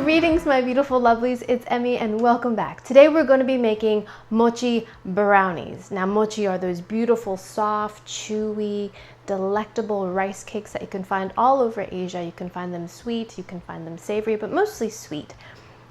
Greetings, my beautiful lovelies, it's Emmy and welcome back. Today we're going to be making mochi brownies. Now mochi are those beautiful, soft, chewy, delectable rice cakes that you can find all over Asia. You can find them sweet, you can find them savory, but mostly sweet.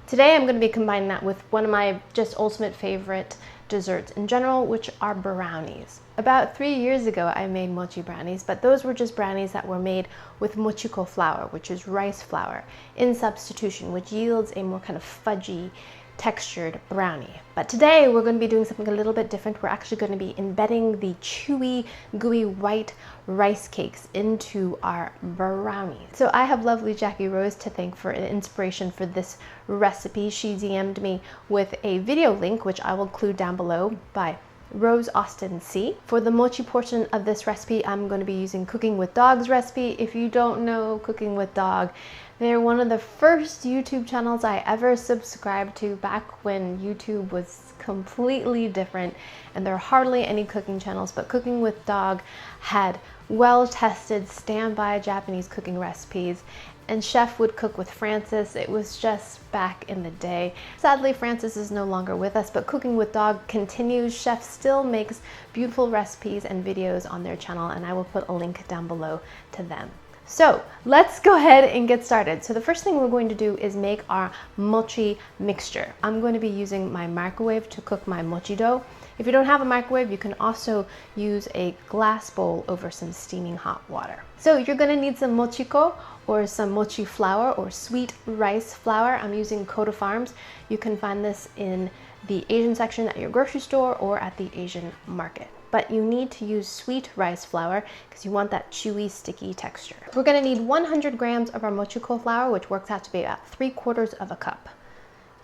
Today I'm going to be combining that with one of my just ultimate favorite desserts in general, which are brownies. About 3 years ago I made mochi brownies, but those were just brownies that were made with mochiko flour, which is rice flour, in substitution, which yields a more kind of fudgy textured brownie. But today we're going to be doing something a little bit different. We're actually going to be embedding the chewy, gooey white rice cakes into our brownies. So I have lovely Jackie Rose to thank for inspiration for this recipe. She DM'd me with a video link, which I will include down below, by Rose Austin C. For the mochi portion of this recipe, I'm going to be using Cooking with Dog's recipe. If you don't know Cooking with Dog, they're one of the first YouTube channels I ever subscribed to back when YouTube was completely different and there are hardly any cooking channels, but Cooking with Dog had well-tested standby Japanese cooking recipes, and Chef would cook with Francis. It was just back in the day. Sadly, Francis is no longer with us, but Cooking with Dog continues. Chef still makes beautiful recipes and videos on their channel, and I will put a link down below to them. So let's go ahead and get started. So the first thing we're going to do is make our mochi mixture. I'm going to be using my microwave to cook my mochi dough. If you don't have a microwave, you can also use a glass bowl over some steaming hot water. So you're going to need some mochiko, or some mochi flour, or sweet rice flour. I'm using Coda Farms. You can find this in the Asian section at your grocery store or at the Asian market. But you need to use sweet rice flour because you want that chewy, sticky texture. We're going to need 100 grams of our mochiko flour, which works out to be about 3/4 of a cup,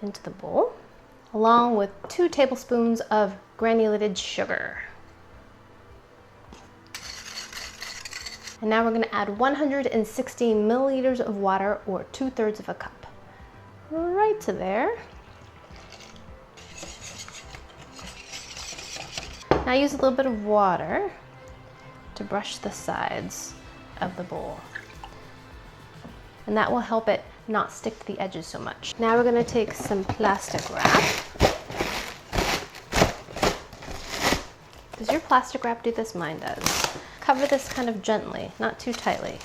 into the bowl, along with 2 tablespoons of granulated sugar. And now we're going to add 160 milliliters of water, or 2/3 of a cup, right to there. Now use a little bit of water to brush the sides of the bowl, and that will help it not stick to the edges so much. Now we're going to take some plastic wrap. Does your plastic wrap do this? Mine does. Cover this kind of gently, not too tightly.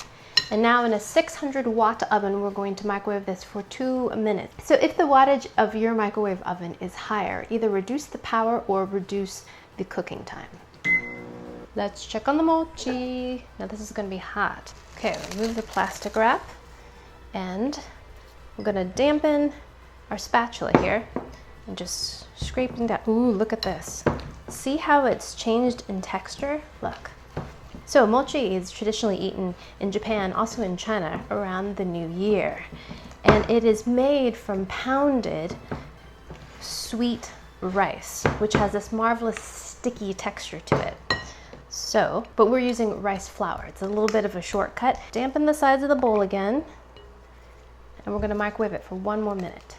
And now in a 600 watt oven, we're going to microwave this for 2 minutes. So if the wattage of your microwave oven is higher, either reduce the power or reduce the cooking time. Let's check on the mochi. Now this is going to be hot. Okay, remove the plastic wrap, and we're going to dampen our spatula here and just scraping down. Ooh, look at this. See how it's changed in texture? Look. So mochi is traditionally eaten in Japan, also in China, around the New Year. And it is made from pounded sweet rice, which has this marvelous sticky texture to it. So, but we're using rice flour. It's a little bit of a shortcut. Dampen the sides of the bowl again, and we're going to microwave it for 1 more minute.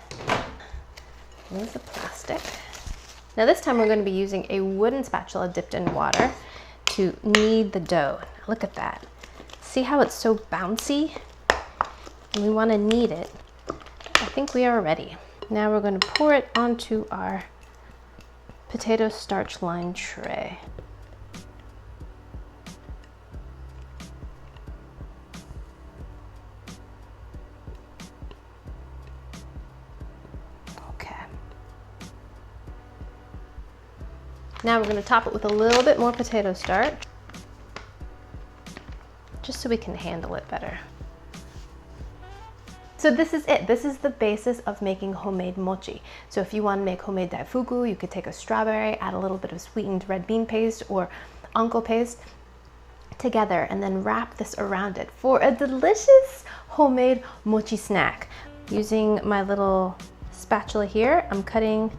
Remove the plastic. Now this time we're going to be using a wooden spatula dipped in water to knead the dough. Look at that. See how it's so bouncy? And we want to knead it. I think we are ready. Now we're going to pour it onto our potato starch lined tray. Okay. Now we're going to top it with a little bit more potato starch, just so we can handle it better. So this is it. This is the basis of making homemade mochi. So if you want to make homemade daifuku, you could take a strawberry, add a little bit of sweetened red bean paste or anko paste together, and then wrap this around it for a delicious homemade mochi snack. Using my little spatula here, I'm cutting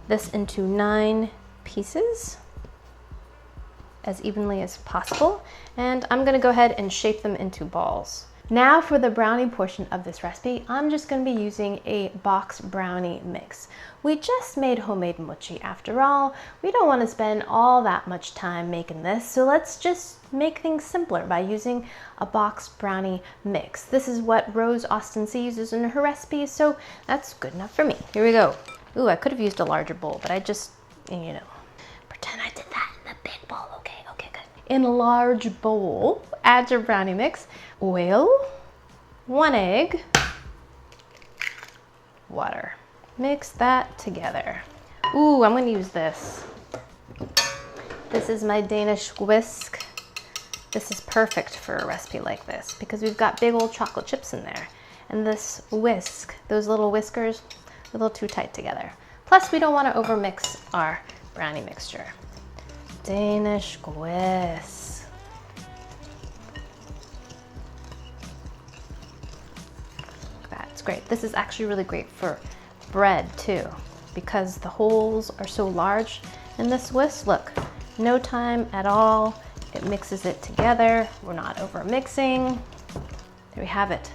this into 9 pieces as evenly as possible, and I'm going to go ahead and shape them into balls. Now for the brownie portion of this recipe, I'm just going to be using a box brownie mix. We just made homemade mochi after all. We don't want to spend all that much time making this, so let's just make things simpler by using a box brownie mix. This is what Rose Austin C uses in her recipe, so that's good enough for me. Here we go. Ooh, I could have used a larger bowl, but I just, you know, pretend I did that in the big bowl. Okay, good. In a large bowl, add your brownie mix, oil, 1 egg, water. Mix that together. Ooh, I'm gonna use this. This is my Danish whisk. This is perfect for a recipe like this because we've got big old chocolate chips in there. And this whisk, those little whiskers, a little too tight together. Plus, we don't want to overmix our brownie mixture. Danish whisk. That's great. This is actually really great for bread too, because the holes are so large in this whisk. Look, no time at all. It mixes it together. We're not over mixing. There we have it.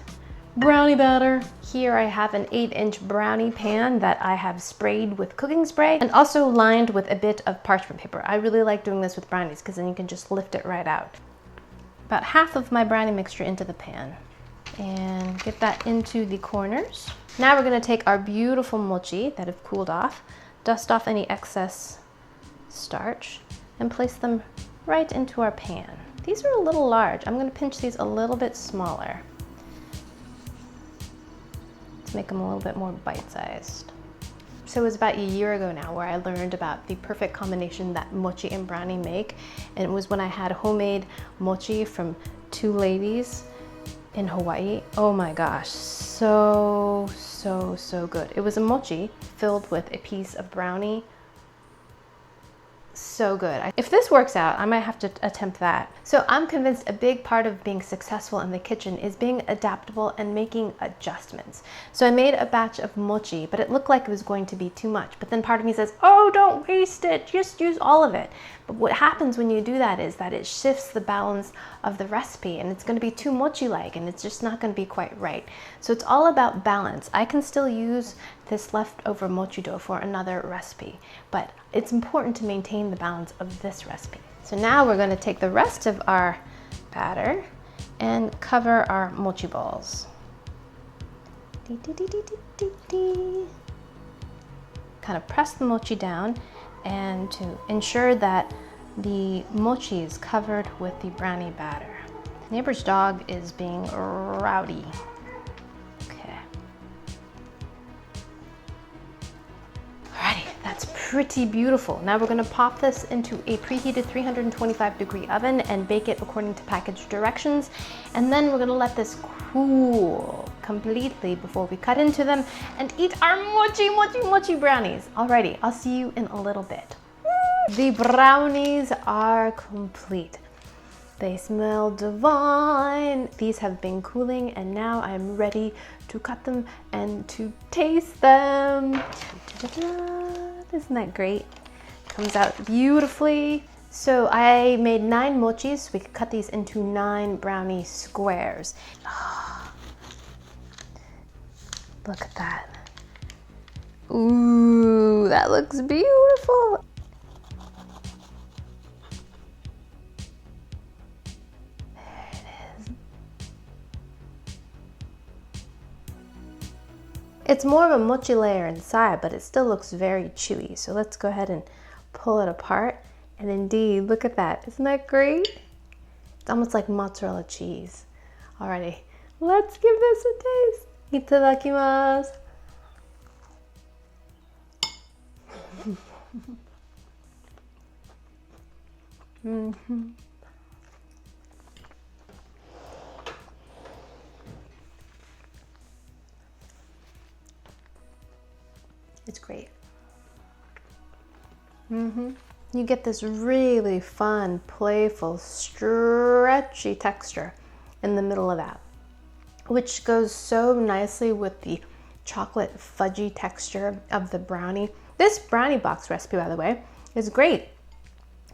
Brownie batter. Here I have an 8-inch brownie pan that I have sprayed with cooking spray and also lined with a bit of parchment paper. I really like doing this with brownies because then you can just lift it right out. About half of my brownie mixture into the pan and get that into the corners. Now we're going to take our beautiful mochi that have cooled off, dust off any excess starch, and place them right into our pan. These are a little large. I'm going to pinch these a little bit smaller. Make them a little bit more bite-sized. So it was about a year ago now where I learned about the perfect combination that mochi and brownie make, and it was when I had homemade mochi from 2 ladies in Hawaii. Oh my gosh, so good. It was a mochi filled with a piece of brownie. So good. If this works out, I might have to attempt that. So I'm convinced a big part of being successful in the kitchen is being adaptable and making adjustments. So I made a batch of mochi, but it looked like it was going to be too much. But then part of me says, oh, don't waste it, just use all of it. But what happens when you do that is that it shifts the balance of the recipe and it's going to be too mochi-like and it's just not going to be quite right. So it's all about balance. I can still use this leftover mochi dough for another recipe, but it's important to maintain the balance of this recipe. So now we're going to take the rest of our batter and cover our mochi balls. Kind of press the mochi down and to ensure that the mochi is covered with the brownie batter. Neighbor's dog is being rowdy. Okay. Alrighty, that's pretty beautiful. Now we're going to pop this into a preheated 325-degree oven and bake it according to package directions. And then we're going to let this cool completely before we cut into them and eat our mochi brownies. Alrighty, I'll see you in a little bit. The brownies are complete. They smell divine. These have been cooling and now I'm ready to cut them and to taste them. Isn't that great? Comes out beautifully. So I made 9 mochis, so we could cut these into 9 brownie squares. Oh, look at that. Ooh, that looks beautiful. It's more of a mochi layer inside, but it still looks very chewy. So let's go ahead and pull it apart. And indeed, look at that. Isn't that great? It's almost like mozzarella cheese. Alrighty, let's give this a taste. Itadakimasu. It's great. You get this really fun, playful, stretchy texture in the middle of that, which goes so nicely with the chocolate fudgy texture of the brownie. This brownie box recipe, by the way, is great.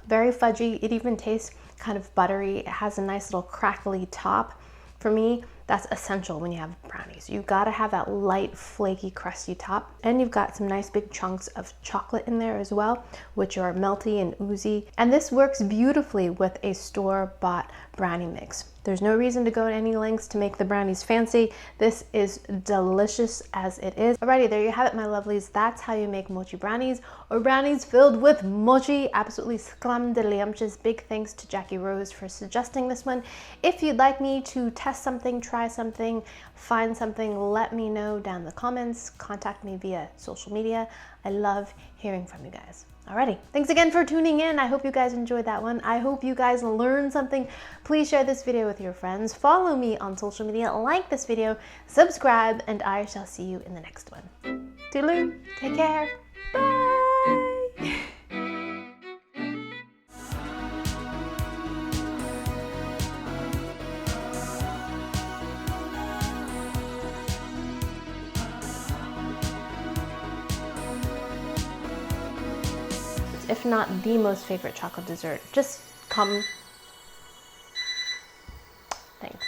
Very fudgy. It even tastes kind of buttery. It has a nice little crackly top. For me, That's essential when you have brownies. You gotta have that light, flaky, crusty top. And you've got some nice big chunks of chocolate in there as well, which are melty and oozy. And this works beautifully with a store-bought brownie mix. There's no reason to go to any lengths to make the brownies fancy. This is delicious as it is. Alrighty, there you have it, my lovelies. That's how you make mochi brownies, or brownies filled with mochi. Absolutely scramdeliumptious. Big thanks to Jackie Rose for suggesting this one. If you'd like me to test something, try something, find something, let me know down in the comments. Contact me via social media. I love hearing from you guys. Alrighty, thanks again for tuning in. I hope you guys enjoyed that one. I hope you guys learned something. Please share this video with your friends. Follow me on social media, like this video, subscribe, and I shall see you in the next one. Toodaloo, take care, bye! If not the most favorite chocolate dessert, just come. Thanks.